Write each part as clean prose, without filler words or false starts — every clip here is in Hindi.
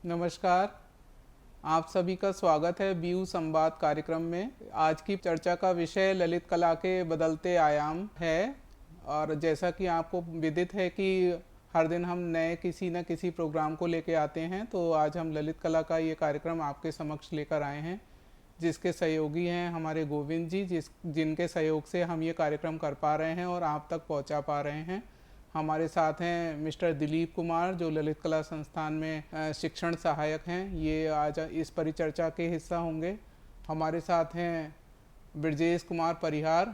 नमस्कार। आप सभी का स्वागत है बीयू संवाद कार्यक्रम में। आज की चर्चा का विषय ललित कला के बदलते आयाम है। और जैसा कि आपको विदित है कि हर दिन हम नए किसी न किसी प्रोग्राम को लेके आते हैं, तो आज हम ललित कला का ये कार्यक्रम आपके समक्ष लेकर आए हैं, जिसके सहयोगी हैं हमारे गोविंद जी, जिनके सहयोग से हम ये कार्यक्रम कर पा रहे हैं और आप तक पहुंचा पा रहे हैं। हमारे साथ हैं मिस्टर दिलीप कुमार, जो ललित कला संस्थान में शिक्षण सहायक हैं। ये आज इस परिचर्चा के हिस्सा होंगे। हमारे साथ हैं ब्रजेश कुमार परिहार,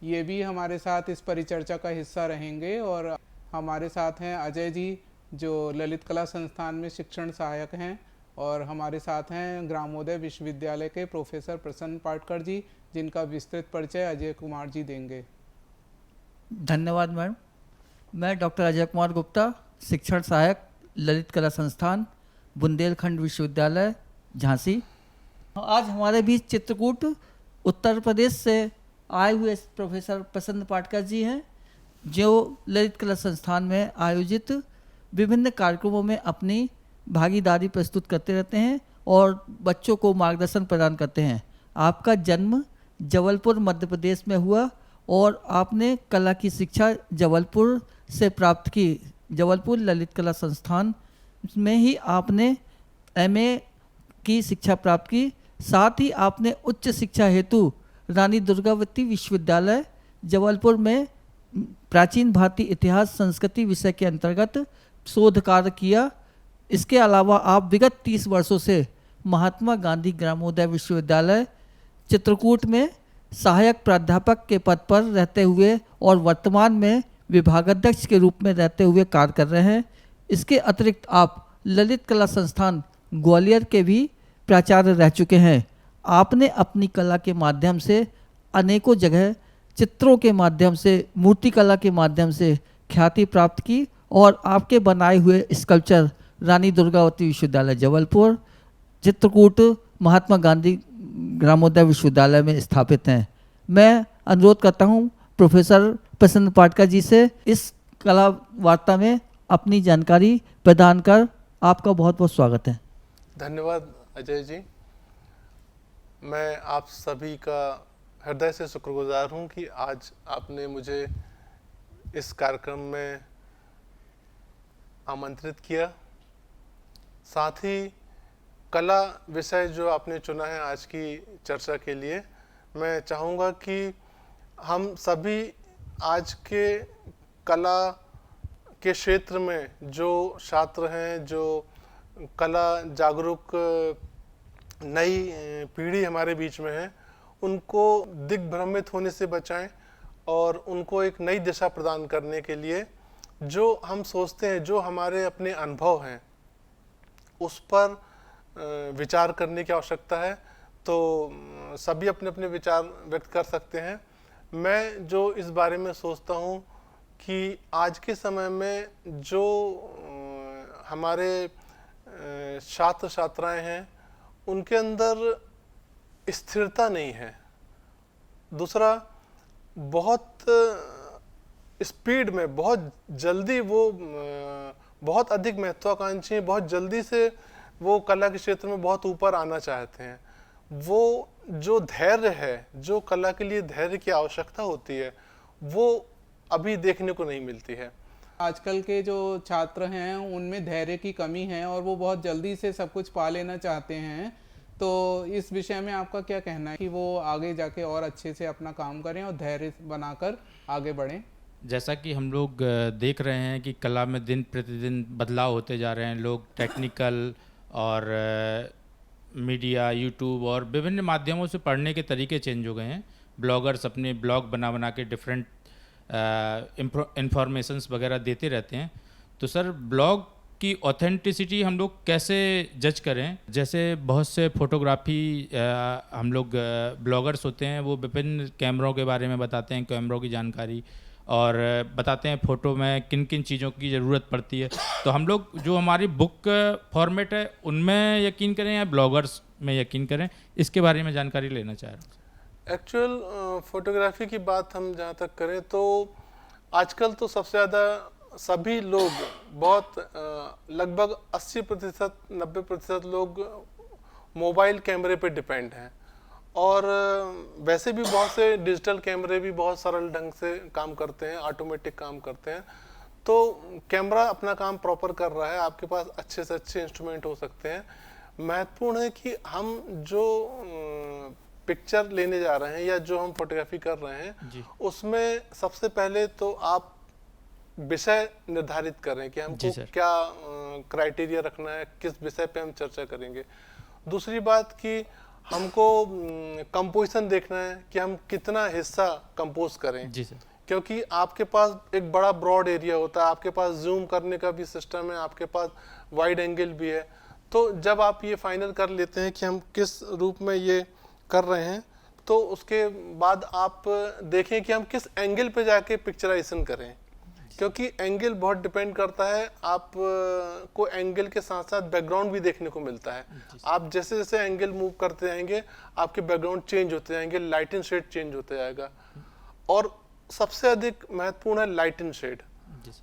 ये भी हमारे साथ इस परिचर्चा का हिस्सा रहेंगे। और हमारे साथ हैं अजय जी, जो ललित कला संस्थान में शिक्षण सहायक हैं। और हमारे साथ हैं ग्रामोदय विश्वविद्यालय के प्रोफेसर प्रसन्न पाटकर जी, जिनका विस्तृत परिचय अजय कुमार जी देंगे। धन्यवाद मैडम। मैं डॉक्टर अजय कुमार गुप्ता, शिक्षण सहायक, ललित कला संस्थान, बुंदेलखंड विश्वविद्यालय, झांसी। आज हमारे बीच चित्रकूट उत्तर प्रदेश से आए हुए प्रोफेसर प्रसन्न पाटकर जी हैं, जो ललित कला संस्थान में आयोजित विभिन्न कार्यक्रमों में अपनी भागीदारी प्रस्तुत करते रहते हैं और बच्चों को मार्गदर्शन प्रदान करते हैं। आपका जन्म जबलपुर मध्य प्रदेश में हुआ और आपने कला की शिक्षा जबलपुर से प्राप्त की। जबलपुर ललित कला संस्थान में ही आपने एमए की शिक्षा प्राप्त की। साथ ही आपने उच्च शिक्षा हेतु रानी दुर्गावती विश्वविद्यालय जबलपुर में प्राचीन भारतीय इतिहास संस्कृति विषय के अंतर्गत शोध कार्य किया। इसके अलावा आप विगत 30 वर्षों से महात्मा गांधी ग्रामोदय विश्वविद्यालय चित्रकूट में सहायक प्राध्यापक के पद पर रहते हुए और वर्तमान में विभागाध्यक्ष के रूप में रहते हुए कार्य कर रहे हैं। इसके अतिरिक्त आप ललित कला संस्थान ग्वालियर के भी प्राचार्य रह चुके हैं। आपने अपनी कला के माध्यम से अनेकों जगह चित्रों के माध्यम से, मूर्ति कला के माध्यम से ख्याति प्राप्त की और आपके बनाए हुए स्कल्पचर रानी दुर्गावती विश्वविद्यालय जबलपुर, चित्रकूट महात्मा गांधी ग्रामोदय विश्वविद्यालय में स्थापित हैं। मैं अनुरोध करता हूं प्रोफेसर प्रसन्न पाटकर जी से इस कला वार्ता में अपनी जानकारी प्रदान कर। आपका बहुत बहुत स्वागत है। धन्यवाद अजय जी। मैं आप सभी का हृदय से शुक्रगुजार हूं कि आज आपने मुझे इस कार्यक्रम में आमंत्रित किया। साथ ही कला विषय जो आपने चुना है आज की चर्चा के लिए, मैं चाहूँगा कि हम सभी आज के कला के क्षेत्र में जो छात्र हैं, जो कला जागरूक नई पीढ़ी हमारे बीच में है, उनको दिग्भ्रमित होने से बचाएं और उनको एक नई दिशा प्रदान करने के लिए जो हम सोचते हैं, जो हमारे अपने अनुभव हैं, उस पर विचार करने की आवश्यकता है। तो सभी अपने अपने विचार व्यक्त कर सकते हैं। मैं जो इस बारे में सोचता हूँ कि आज के समय में जो हमारे छात्र छात्राएं हैं, उनके अंदर स्थिरता नहीं है। दूसरा, बहुत स्पीड में, बहुत जल्दी वो बहुत अधिक महत्वाकांक्षी, बहुत जल्दी से वो कला के क्षेत्र में बहुत ऊपर आना चाहते हैं। वो जो धैर्य है, जो कला के लिए धैर्य की आवश्यकता होती है, वो अभी देखने को नहीं मिलती है। आजकल के जो छात्र हैं उनमें धैर्य की कमी है और वो बहुत जल्दी से सब कुछ पा लेना चाहते हैं। तो इस विषय में आपका क्या कहना है कि वो आगे जाके और अच्छे से अपना काम करें और धैर्य बनाकर आगे बढ़ें? जैसा कि हम लोग देख रहे हैं कि कला में दिन प्रतिदिन बदलाव होते जा रहे हैं। लोग टेक्निकल और मीडिया, यूट्यूब और विभिन्न माध्यमों से पढ़ने के तरीके चेंज हो गए हैं। ब्लॉगर्स अपने ब्लॉग बना के डिफरेंट इंफॉर्मेशंस वगैरह देते रहते हैं। तो सर, ब्लॉग की ऑथेंटिसिटी हम लोग कैसे जज करें? जैसे बहुत से फोटोग्राफी हम लोग ब्लॉगर्स होते हैं, वो विभिन्न कैमरों के बारे में बताते हैं, कैमरों की जानकारी, और बताते हैं फ़ोटो में किन किन चीज़ों की ज़रूरत पड़ती है। तो हम लोग जो हमारी बुक फॉर्मेट है उनमें यकीन करें या ब्लॉगर्स में यकीन करें, इसके बारे में जानकारी लेना चाह रहा हूँ। एक्चुअल फोटोग्राफी की बात हम जहाँ तक करें तो आजकल तो सबसे ज़्यादा सभी लोग बहुत लगभग 80% 90% लोग मोबाइल कैमरे पे डिपेंड हैं, और वैसे भी बहुत से डिजिटल कैमरे भी बहुत सरल ढंग से काम करते हैं, ऑटोमेटिक काम करते हैं। तो कैमरा अपना काम प्रॉपर कर रहा है, आपके पास अच्छे से अच्छे इंस्ट्रूमेंट हो सकते हैं। महत्वपूर्ण है कि हम जो पिक्चर लेने जा रहे हैं या जो हम फोटोग्राफी कर रहे हैं उसमें सबसे पहले तो आप विषय निर्धारित करें कि हमको क्या क्राइटेरिया रखना है, किस विषय पे हम चर्चा करेंगे। दूसरी बात कि हमको कंपोजिशन देखना है कि हम कितना हिस्सा कंपोज करें, जी सर। क्योंकि आपके पास एक बड़ा ब्रॉड एरिया होता है, आपके पास जूम करने का भी सिस्टम है, आपके पास वाइड एंगल भी है। तो जब आप ये फाइनल कर लेते हैं कि हम किस रूप में ये कर रहे हैं, तो उसके बाद आप देखें कि हम किस एंगल पे जाके पिक्चराइजेशन करें, क्योंकि एंगल बहुत डिपेंड करता है। आप को एंगल के साथ साथ बैकग्राउंड भी देखने को मिलता है। आप जैसे जैसे एंगल मूव करते जाएंगे आपके बैकग्राउंड चेंज होते जाएंगे, लाइट एंड शेड चेंज होते जाएगा। और सबसे अधिक महत्वपूर्ण है लाइट एंड शेड।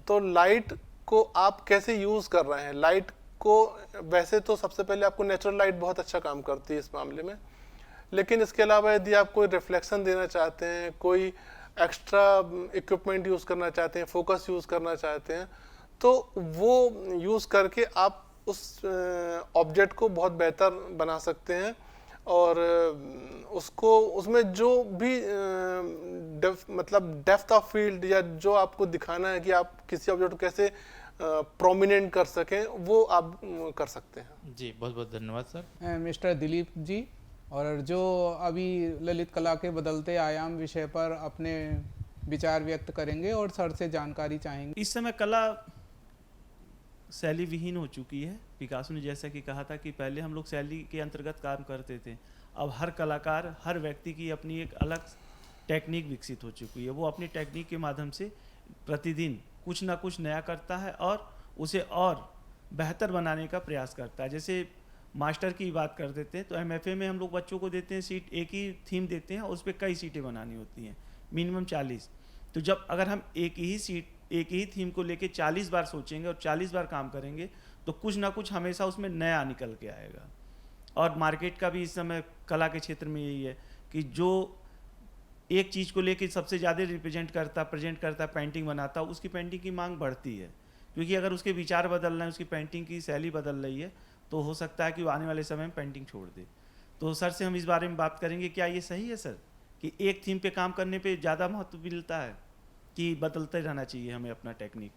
तो लाइट को आप कैसे यूज कर रहे हैं, लाइट को वैसे तो सबसे पहले आपको नेचुरल लाइट बहुत अच्छा काम करती है इस मामले में, लेकिन इसके अलावा यदि आप कोई रिफ्लेक्शन देना चाहते हैं, कोई एक्स्ट्रा इक्विपमेंट यूज करना चाहते हैं, फोकस यूज करना चाहते हैं, तो वो यूज करके आप उस ऑब्जेक्ट को बहुत बेहतर बना सकते हैं। और उसको उसमें जो भी मतलब डेप्थ ऑफ फील्ड या जो आपको दिखाना है कि आप किसी ऑब्जेक्ट को कैसे प्रोमिनेंट कर सकें, वो आप कर सकते हैं। जी बहुत बहुत धन्यवाद सर। मिस्टर दिलीप जी, और जो अभी ललित कला के बदलते आयाम विषय पर अपने विचार व्यक्त करेंगे और सर से जानकारी चाहेंगे। इस समय कला शैली विहीन हो चुकी है। पिकासो ने जैसा कि कहा था कि पहले हम लोग शैली के अंतर्गत काम करते थे, अब हर कलाकार, हर व्यक्ति की अपनी एक अलग टेक्निक विकसित हो चुकी है। वो अपनी टेक्निक के माध्यम से प्रतिदिन कुछ ना कुछ नया करता है और उसे और बेहतर बनाने का प्रयास करता है। जैसे मास्टर की बात कर देते हैं तो MFA में हम लोग बच्चों को देते हैं सीट, एक ही थीम देते हैं और उस पर कई सीटें बनानी होती हैं, मिनिमम 40। तो जब अगर हम एक ही थीम को लेके 40 बार सोचेंगे और 40 बार काम करेंगे तो कुछ ना कुछ हमेशा उसमें नया निकल के आएगा। और मार्केट का भी इस समय कला के क्षेत्र में यही है कि जो एक चीज़ को लेके सबसे ज़्यादा प्रेजेंट करता, पेंटिंग बनाता, उसकी पेंटिंग की मांग बढ़ती है, क्योंकि अगर उसके विचार बदल रहे हैं, उसकी पेंटिंग की शैली बदल रही है, तो हो सकता है कि वो आने वाले समय में पेंटिंग छोड़ दे। तो सर से हम इस बारे में बात करेंगे, क्या ये सही है सर कि एक थीम पे काम करने पे ज़्यादा महत्व मिलता है कि बदलते रहना चाहिए हमें अपना टेक्निक?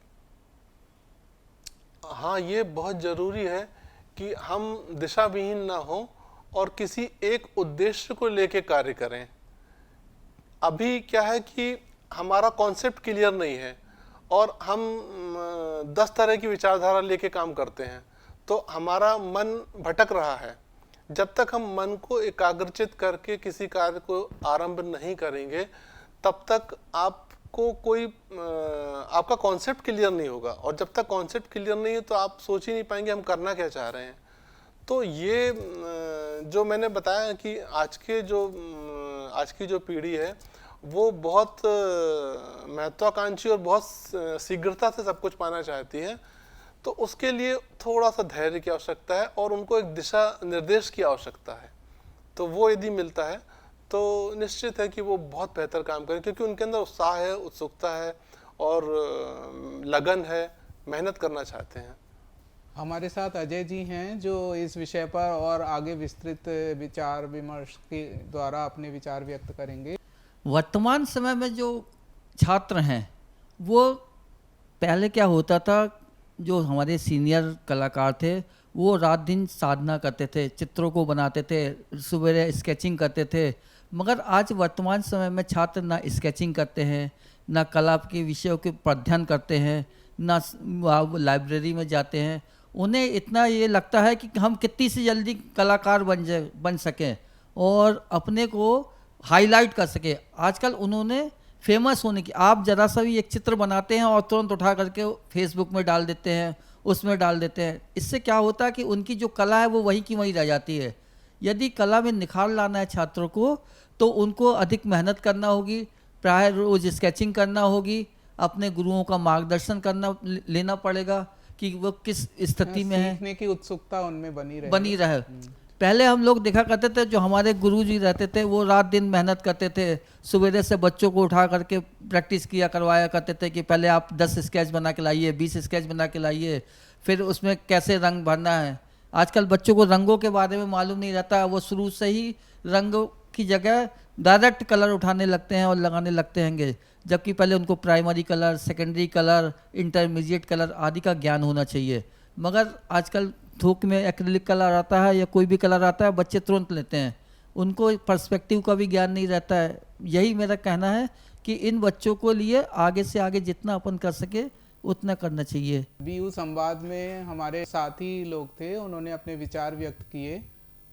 हाँ, ये बहुत ज़रूरी है कि हम दिशा विहीन ना हो और किसी एक उद्देश्य को लेके कार्य करें। अभी क्या है कि हमारा कॉन्सेप्ट क्लियर नहीं है और हम 10 तरह की विचारधारा लेके काम करते हैं, तो हमारा मन भटक रहा है। जब तक हम मन को एकाग्रचित करके किसी कार्य को आरंभ नहीं करेंगे, तब तक आपको कोई आपका कॉन्सेप्ट क्लियर नहीं होगा, और जब तक कॉन्सेप्ट क्लियर नहीं है तो आप सोच ही नहीं पाएंगे हम करना क्या चाह रहे हैं। तो ये जो मैंने बताया कि आज की जो पीढ़ी है वो बहुत महत्वाकांक्षी और बहुत शीघ्रता से सब कुछ पाना चाहती है, तो उसके लिए थोड़ा सा धैर्य की आवश्यकता है और उनको एक दिशा निर्देश की आवश्यकता है। तो वो यदि मिलता है तो निश्चित है कि वो बहुत बेहतर काम करें, क्योंकि उनके अंदर उत्साह है, उत्सुकता है और लगन है, मेहनत करना चाहते हैं। हमारे साथ अजय जी हैं जो इस विषय पर और आगे विस्तृत विचार विमर्श के द्वारा अपने विचार व्यक्त करेंगे। वर्तमान समय में जो छात्र हैं वो पहले क्या होता था, जो हमारे सीनियर कलाकार थे वो रात दिन साधना करते थे, चित्रों को बनाते थे, सुबह स्केचिंग करते थे, मगर आज वर्तमान समय में छात्र ना स्केचिंग करते हैं, ना कला के विषयों के पर अध्ययन करते हैं, ना लाइब्रेरी में जाते हैं। उन्हें इतना ये लगता है कि हम कितनी सी जल्दी कलाकार बन सकें और अपने को हाईलाइट कर सके। आजकल उन्होंने फेमस होने की, आप ज़रा सा भी एक चित्र बनाते हैं और तुरंत उठा करके फेसबुक में डाल देते हैं, उसमें डाल देते हैं। इससे क्या होता है कि उनकी जो कला है वो वहीं की वहीं रह जाती है। यदि कला में निखार लाना है छात्रों को तो उनको अधिक मेहनत करना होगी, प्राय रोज स्केचिंग करना होगी अपने गुरुओं का मार्गदर्शन करना लेना पड़ेगा कि वो किस स्थिति में है, सीखने की उत्सुकता उनमें बनी रहे। पहले हम लोग देखा करते थे, जो हमारे गुरुजी रहते थे वो रात दिन मेहनत करते थे, सवेरे से बच्चों को उठा करके प्रैक्टिस करवाया करते थे कि पहले आप 10 स्केच बना के लाइए, 20 स्केच बना के लाइए, फिर उसमें कैसे रंग भरना है। आजकल बच्चों को रंगों के बारे में मालूम नहीं रहता, वो शुरू से ही रंगों की जगह डायरेक्ट कलर उठाने लगते हैं और लगाने लगते हैंगे, जबकि पहले उनको primary colour, secondary colour, intermediate colour आदि का ज्ञान होना चाहिए। मगर आजकल थोक में एक्रिलिक कलर आता है या कोई भी कलर आता है, बच्चे तुरंत लेते हैं, उनको पर्सपेक्टिव का भी ज्ञान नहीं रहता है। यही मेरा कहना है कि इन बच्चों को लिए आगे से आगे जितना अपन कर सके उतना करना चाहिए। बीयू संवाद में हमारे साथी लोग थे, उन्होंने अपने विचार व्यक्त किए।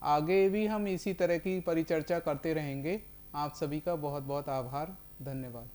आगे भी हम इसी तरह की परिचर्चा करते रहेंगे। आप सभी का बहुत बहुत आभार, धन्यवाद।